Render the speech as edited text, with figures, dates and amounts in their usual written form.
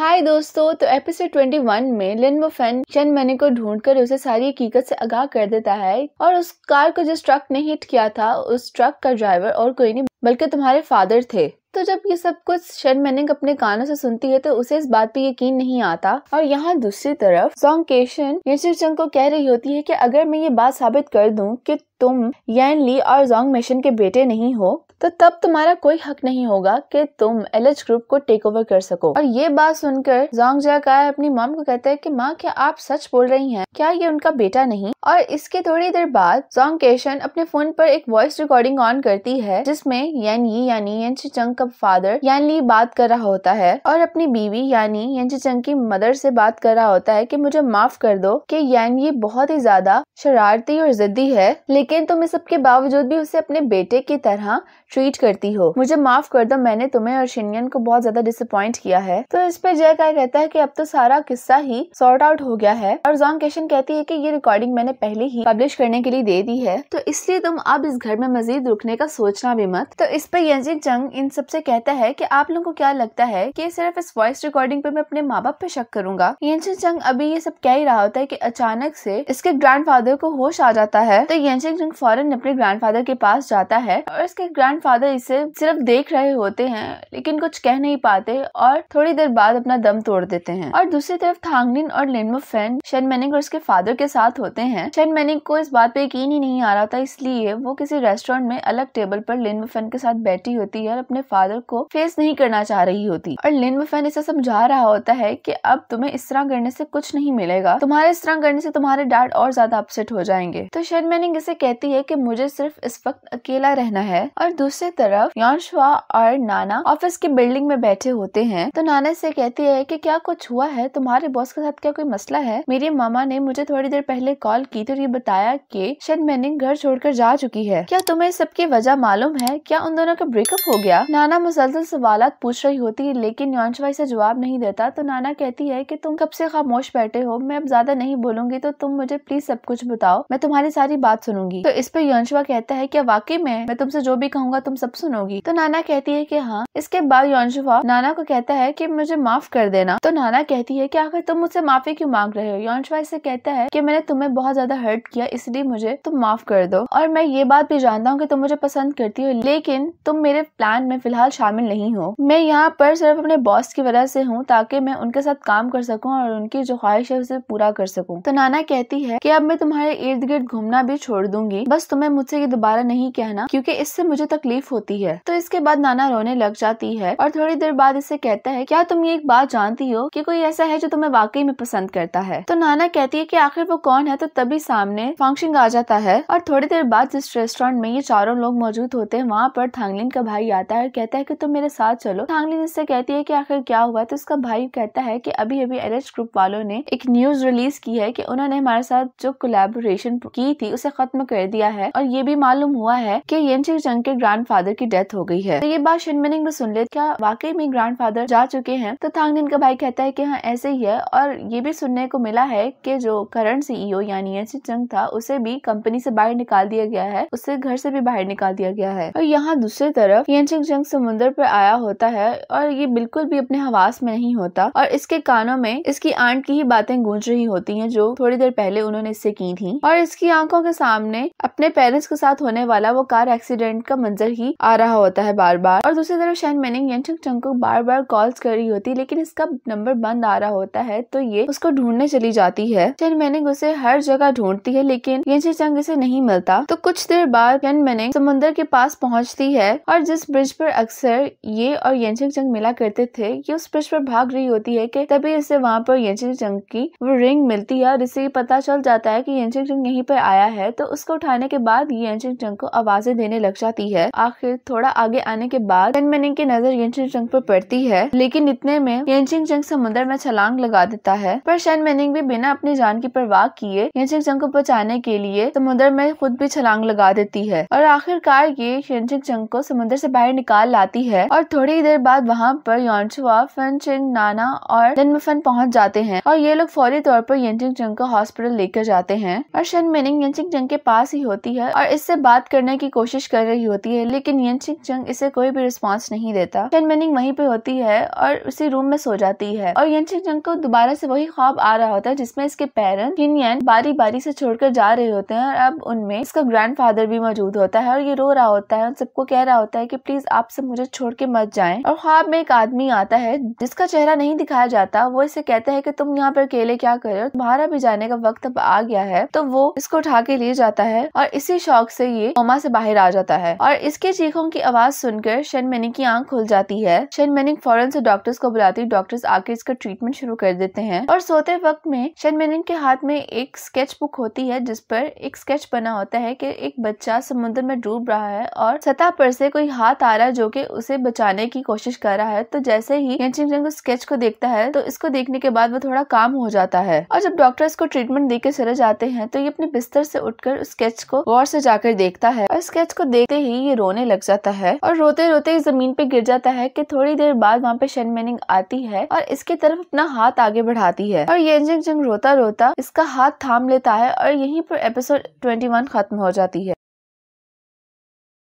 हाय दोस्तों, तो एपिसोड 21 में लिन वुफेन शन मैनी को ढूंढकर उसे सारी हकीकत से आगाह कर देता है और उस कार को जिस ट्रक ने हिट किया था उस ट्रक का ड्राइवर और कोई नहीं बल्कि तुम्हारे फादर थे। तो जब ये सब कुछ शन मैनिंग अपने कानों से सुनती है तो उसे इस बात पे यकीन नहीं आता। और यहाँ दूसरी तरफ जोंग केशन येंशिक जंग को कह रही होती है कि अगर मैं ये बात साबित कर दूं कि तुम यान ली और जोंग मिशन के बेटे नहीं हो तो तब तुम्हारा कोई हक नहीं होगा कि तुम एलएच ग्रुप को टेक ओवर कर सको। और ये बात सुनकर जोंग जाकाय अपनी मॉम को कहता है कि माँ, क्या आप सच बोल रही हैं? क्या ये उनका बेटा नहीं? और इसके थोड़ी देर बाद जोंग केशन अपने फोन पर एक वॉइस रिकॉर्डिंग ऑन करती है जिसमें यान यी यानी येंशिक जंग का फादर यान ली बात कर रहा होता है और अपनी बीवी यानी येंशिक जंग की मदर से बात कर रहा होता है कि मुझे माफ कर दो कि यान यी बहुत ही ज्यादा शरारती और जिद्दी है, लेकिन तुम इस सब के बावजूद भी उसे अपने बेटे की तरह ट्रीट करती हो। मुझे माफ कर दो, मैंने तुम्हें और शिनयन को बहुत ज्यादा डिसअपॉइंट किया है। तो इस पे जयकाय कहता है कि अब तो सारा किस्सा ही सॉर्ट आउट हो गया है। और जोंग केशन कहती है कि ये रिकॉर्डिंग मैंने पहले ही पब्लिश करने के लिए दे दी है, तो इसलिए तुम अब इस घर में मजीद रुकने का सोचना भी मत। तो इस पे येंशिक जंग इन सबसे कहता है कि आप लोगों को क्या लगता है कि सिर्फ इस वॉइस रिकॉर्डिंग पे मैं अपने माँ बाप पे शक करूंगा? येंशिक जंग अभी ये सब कह ही रहा होता है कि अचानक से इसके ग्रैंडफादर को होश आ जाता है। तो येंशिक जंग फौरन अपने ग्रैंडफादर के पास जाता है और इसके ग्रैंडफादर इसे सिर्फ देख रहे होते हैं लेकिन कुछ कह नहीं पाते और थोड़ी देर बाद अपना दम तोड़ देते हैं। और दूसरी तरफ थांगनिन और लिन वुफेन शन मैनिंग और उसके फादर के साथ होते हैं। शन मैनिंग को इस बात पे यकीन ही नहीं आ रहा था, इसलिए वो किसी रेस्टोरेंट में अलग टेबल पर लिन वुफेन के साथ बैठी होती है और अपने फादर को फेस नहीं करना चाह रही होती। और लिन वुफेन इसे समझा रहा होता है कि अब तुम्हें इस तरह करने से कुछ नहीं मिलेगा, तुम्हारे इस तरह करने से तुम्हारे डैड और ज्यादा अपसेट हो जाएंगे। तो शन मैनिंग इसे कहती है कि मुझे सिर्फ इस वक्त अकेला रहना है। और दूसरी तरफ यानशुआ और नाना ऑफिस की बिल्डिंग में बैठे होते हैं। तो नाना से कहती है कि क्या कुछ हुआ है, तुम्हारे बॉस के साथ क्या कोई मसला है? मेरी मामा ने मुझे थोड़ी देर पहले कॉल की तो ये बताया कि शन मैनिंग घर छोड़कर जा चुकी है। क्या तुम्हें सबकी वजह मालूम है? क्या उन दोनों का ब्रेकअप हो गया? नाना मुसलसल सवालात पूछ रही होती है लेकिन यानशुआ इसे जवाब नहीं देता। तो नाना कहती है कि तुम कब से खामोश बैठे हो, मैं अब ज्यादा नहीं बोलूंगी तो तुम मुझे प्लीज सब कुछ बताओ, मैं तुम्हारी सारी बात सुनूंगी। तो इस पर यानशुआ कहता है क्या वाकई में मैं तुमसे जो भी कहूंगा तुम सब सुनोगी? तो नाना कहती है कि हाँ। इसके बाद यानशुआ नाना को कहता है कि मुझे माफ कर देना। तो नाना कहती है कि आखिर तुम मुझसे माफी क्यों मांग रहे हो? यानशुआ इससे कहता है कि मैंने तुम्हें बहुत ज्यादा हर्ट किया इसलिए मुझे तुम माफ कर दो, और मैं ये बात भी जानता हूँ कि तुम मुझे पसंद करती हो लेकिन तुम मेरे प्लान में फिलहाल शामिल नहीं हो। मैं यहाँ पर सिर्फ अपने बॉस की वजह से हूँ ताकि मैं उनके साथ काम कर सकूँ और उनकी जो ख्वाहिश है उसे पूरा कर सकूँ। तो नाना कहती है कि अब मैं तुम्हारे इर्द गिर्द घूमना भी छोड़ दूंगी, बस तुम्हें मुझसे ये दोबारा नहीं कहना क्योंकि इससे मुझे तकलीफ होती है। तो इसके बाद नाना रोने लग जाती है और थोड़ी देर बाद इससे कहता है क्या तुम ये एक बात जानती हो कि कोई ऐसा है जो तुम्हें वाकई में पसंद करता है? तो नाना कहती है कि आखिर वो कौन है? तो तभी सामने फंक्शन आ जाता है और थोड़ी देर बाद जिस रेस्टोरेंट में ये चारों लोग मौजूद होते हैं वहाँ पर थांगलिन का भाई आता है और कहता है कि तुम मेरे साथ चलो। थांगलिन इससे कहती है कि आखिर क्या हुआ? तो उसका भाई कहता है कि अभी अभी एलएच ग्रुप वालों ने एक न्यूज रिलीज की है कि उन्होंने हमारे साथ जो कोलैबोरेशन की थी उसे खत्म कर दिया है और ये भी मालूम हुआ है कि येंशिक जंग के ग्रैंडफादर की डेथ हो गई है। तो ये बात शन मैनिंग भी सुन ले, क्या वाकई में ग्रैंडफादर जा चुके हैं? तो थांगनिन का भाई कहता है कि हाँ ऐसे ही है, और ये भी सुनने को मिला है कि जो करंट सीईओ यानी येंशिक जंग था उसे भी कंपनी से बाहर निकाल दिया गया है, उसे घर से भी बाहर निकाल दिया गया है। और यहाँ दूसरी तरफ येंशिक जंग समुद्र पर आया होता है और ये बिल्कुल भी अपने हवास में नहीं होता और इसके कानों में इसकी आंट की ही बातें गूंज रही होती हैं जो थोड़ी देर पहले उन्होंने इससे की थी। और इसकी आंखों के सामने अपने पेरेंट्स के साथ होने वाला वो कार एक्सीडेंट का मंजर ही आ रहा होता है बार बार। और दूसरी तरफ शन मैनिंग येंशिक जंग को बार बार कॉल्स कर रही होती है लेकिन इसका नंबर बंद आ रहा होता है तो ये उसको ढूंढने चली जाती है। शन मैनिंग उसे हर जगह ढूंढती है लेकिन येंशिक जंग इसे नहीं मिलता। तो कुछ देर बाद शन मैनिंग समुद्र के पास पहुंचती है और जिस ब्रिज पर अक्सर ये और येंशिक जंग मिला करते थे ये उस ब्रिज पर भाग रही होती है कि तभी इसे वहाँ पर येंशिक जंग की वो रिंग मिलती है और इसे पता चल जाता है कि येंशिक जंग यहीं पर आया है। तो उसको उठाने के बाद ये येंशिक जंग को आवाजें देने लग जाती है। आखिर थोड़ा आगे आने के बाद शन मैनिंग की नजर येंशिक जंग पर पड़ती है लेकिन इतने में येंशिक जंग समुद्र में छलांग लगा देता है। पर शन मैनिंग भी बिना अपनी जान की परवाह किए येंशिक जंग को बचाने के लिए समुद्र में खुद भी छलांग लगा देती है और आखिरकार ये येंशिक जंग को समुद्र से बाहर निकाल लाती है। और थोड़ी देर बाद वहाँ पर यानशुआ, फनचिंग, नाना और लिन वुफेन पहुंच जाते हैं और ये लोग फौरी तौर पर येंशिक जंग को हॉस्पिटल लेकर जाते हैं। और शन मैनिंग येंशिक जंग के पास ही होती है और इससे बात करने की कोशिश कर रही होती है है, लेकिन येनचिंग चंग इसे कोई भी रिस्पॉन्स नहीं देता। शन मेनिंग वहीं पे होती है और उसी रूम में सो जाती है और येनचिंग चंग को दोबारा से वही ख्वाब आ रहा होता है जिसमें इसके पेरेंट्स किनयन बारी बारी से छोड़कर जा रहे होते हैं और अब उनमें इसका ग्रैंडफादर भी मौजूद होता है और ये रो रहा होता है और सबको कह रहा होता है कि प्लीज आप सब मुझे छोड़ के मत जाएं। और ख्वाब में एक आदमी आता है जिसका चेहरा नहीं दिखाया जाता। वो इसे कहता है कि तुम यहाँ पर अकेले क्या कर रहे हो, तुम्हारा भी जाने का वक्त अब आ गया है। तो वो इसको उठा के ले जाता है और इसी शौक से ये कोमा से बाहर आ जाता है और इसके चीखों की आवाज सुनकर शन मेनिंग की आंख खुल जाती है। शन मेनिंग फौरन से डॉक्टर्स को बुलाती, डॉक्टर्स आके इसका ट्रीटमेंट शुरू कर देते हैं और सोते वक्त में शन मेनिंग के हाथ में एक स्केच बुक होती है जिस पर एक स्केच बना होता है कि एक बच्चा समुद्र में डूब रहा है और सतह पर से कोई हाथ आ रहा है जो कि उसे बचाने की कोशिश कर रहा है। तो जैसे ही येनचिंग चंग उस स्केच को देखता है तो इसको देखने के बाद वो थोड़ा काम हो जाता है और जब डॉक्टर इसको ट्रीटमेंट देकर चले जाते हैं तो ये अपने बिस्तर से उठकर उस स्केच को गौर से जाकर देखता है और स्केच को देखते ही ये रोने लग जाता है और रोते रोते जमीन पे गिर जाता है कि थोड़ी देर बाद वहाँ पे शन मेनिंग आती है और इसकी तरफ अपना हाथ आगे बढ़ाती है और येनचिंग चंग रोता रोता इसका हाथ थाम लेता है और यहीं पर एपिसोड 21 खत्म हो जाती है।